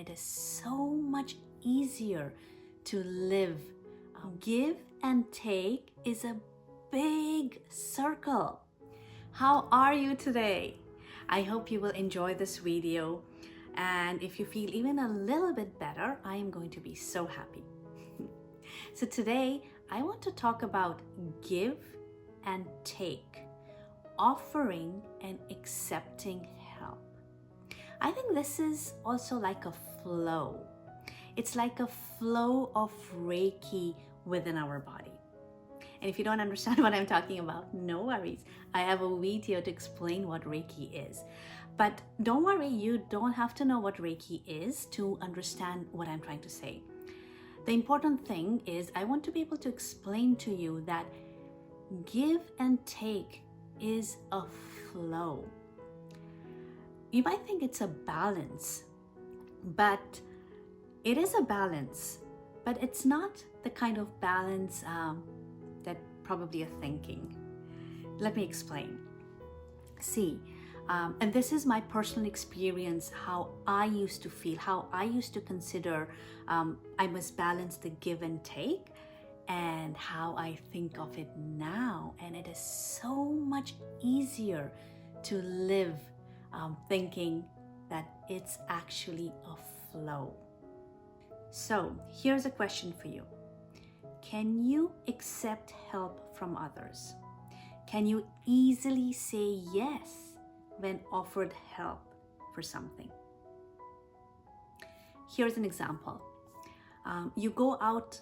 It is so much easier to live. Give and take is a big circle. How are you today? I hope you will enjoy this video. And if you feel even a little bit better, I am going to be so happy. So today, I want to talk about give and take, offering and accepting help. I think this is also like a flow. It's like a flow of Reiki within our body. And if you don't understand what I'm talking about, no worries. I have a video to explain what Reiki is. But don't worry, you don't have to know what Reiki is to understand what I'm trying to say. The important thing is I want to be able to explain to you that give and take is a flow. You might think it's a balance, but it is a balance, but it's not the kind of balance that probably you're thinking. Let me explain. See, and this is my personal experience, how I used to feel, how I used to consider I must balance the give and take, and how I think of it now. And it is so much easier to live thinking that it's actually a flow. So here's a question for you. Can you accept help from others? Can you easily say yes when offered help for something? Here's an example. You go out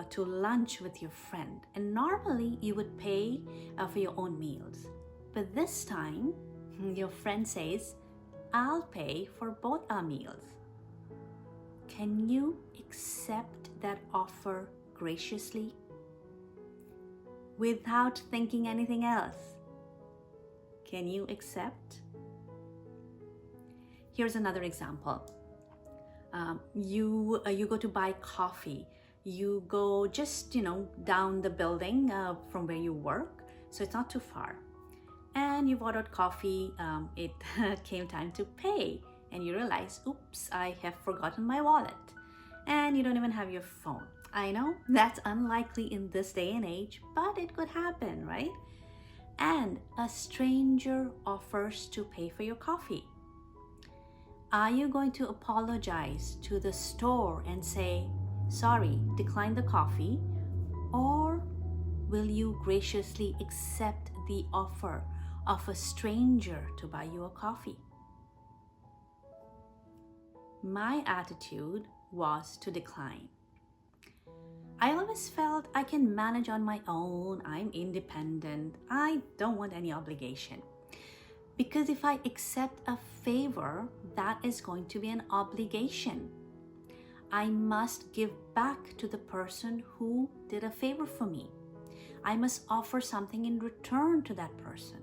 to lunch with your friend, and normally you would pay for your own meals. But this time, your friend says, I'll pay for both our meals. Can you accept that offer graciously without thinking anything else? Can you accept? Here's another example. You go to buy coffee. You go just, down the building from where you work, so it's not too far. And you've ordered coffee. It came time to pay, and you realize, oops, I have forgotten my wallet. And you don't even have your phone. I know that's unlikely in this day and age, but it could happen, right? And a stranger offers to pay for your coffee. Are you going to apologize to the store and say, sorry, decline the coffee? Or will you graciously accept the offer of a stranger to buy you a coffee? My attitude was to decline. I always felt I can manage on my own. I'm independent. I don't want any obligation. Because if I accept a favor, that is going to be an obligation. I must give back to the person who did a favor for me. I must offer something in return to that person.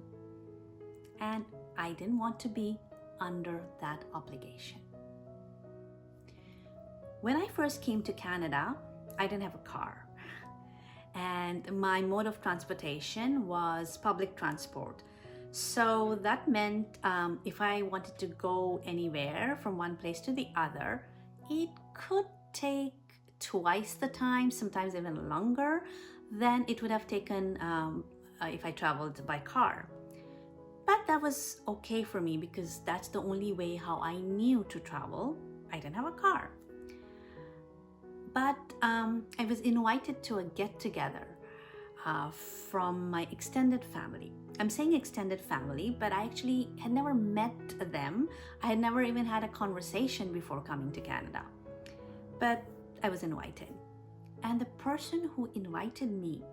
And I didn't want to be under that obligation. When I first came to Canada, I didn't have a car. And my mode of transportation was public transport. So that meant if I wanted to go anywhere from one place to the other, it could take twice the time, sometimes even longer than it would have taken if I traveled by car. But that was okay for me because that's the only way how I knew to travel. I didn't have a car. But I was invited to a get-together from my extended family. I'm saying extended family, but I actually had never met them. I had never even had a conversation before coming to Canada. But I was invited. And the person who invited me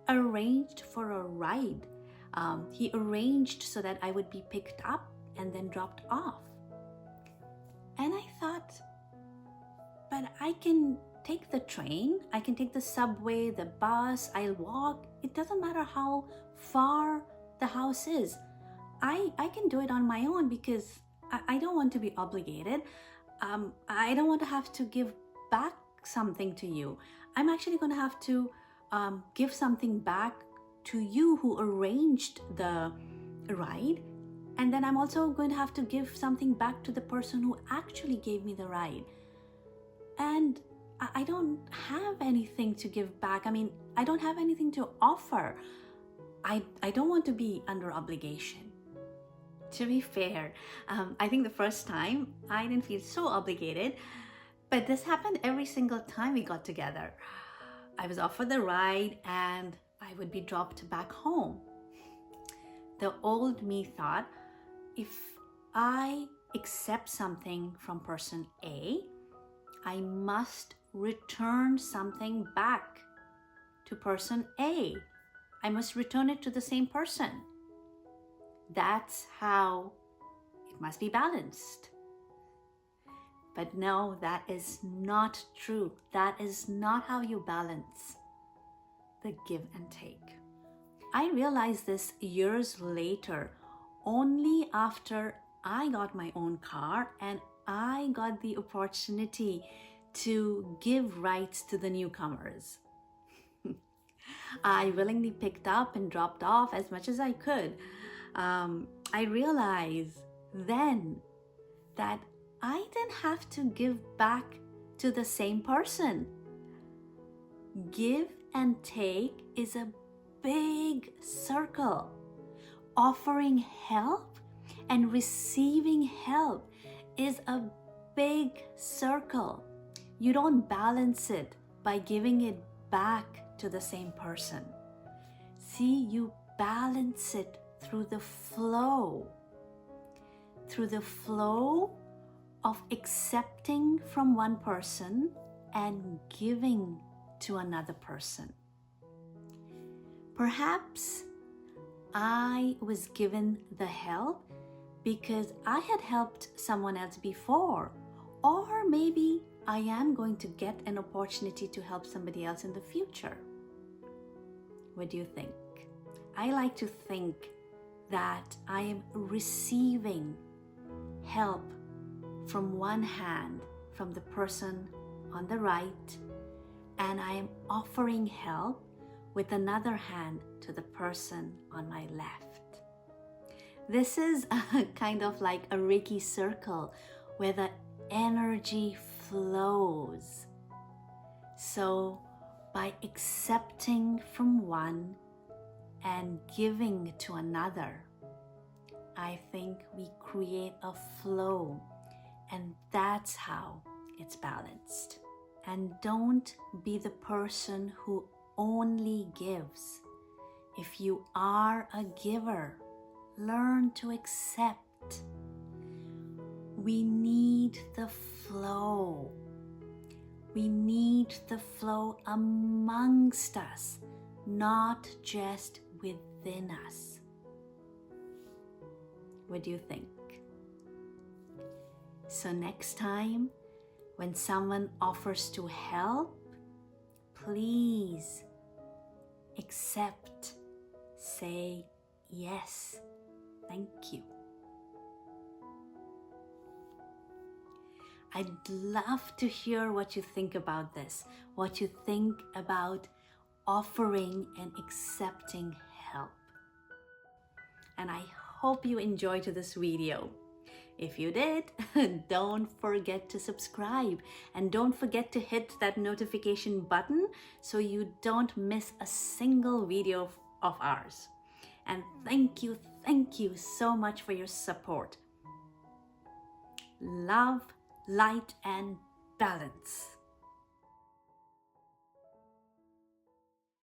arranged for a ride. He arranged so that I would be picked up and then dropped off. And I thought, but I can take the train, I can take the subway, the bus, I'll walk. It doesn't matter how far the house is. I can do it on my own because I don't want to be obligated. I don't want to have to give back something to you. I'm actually going to have to give something back to you who arranged the ride And then I'm also going to have to give something back to the person who actually gave me the ride. And I don't have anything to give back. I mean, I don't have anything to offer. I don't want to be under obligation. To be fair, I think the first time I didn't feel so obligated, but this happened every single time we got together. I was offered the ride and I would be dropped back home. The old me thought, if I accept something from person A, I must return something back to person A. I must return it to the same person. That's how it must be balanced. But no, that is not true. That is not how you balance the give and take. I realized this years later, only after I got my own car and I got the opportunity to give rides to the newcomers. I willingly picked up and dropped off as much as I could. I realized then that I didn't have to give back to the same person. Give and take is a big circle. Offering help and receiving help is a big circle. You don't balance it by giving it back to the same person. See, you balance it through the flow of accepting from one person and giving to another person. Perhaps I was given the help because I had helped someone else before, or maybe I am going to get an opportunity to help somebody else in the future. What do you think? I like to think that I am receiving help from one hand from the person on the right, and I am offering help with another hand to the person on my left. This is kind of like a Reiki circle where the energy flows. So by accepting from one and giving to another, I think we create a flow, and that's how it's balanced. And don't be the person who only gives. If you are a giver, learn to accept. We need the flow. We need the flow amongst us, not just within us. What do you think? So next time, when someone offers to help, please accept. Say yes. Thank you. I'd love to hear what you think about this, what you think about offering and accepting help. And I hope you enjoyed this video. If you did, don't forget to subscribe and don't forget to hit that notification button so you don't miss a single video of ours. And thank you so much for your support. Love, light, and balance.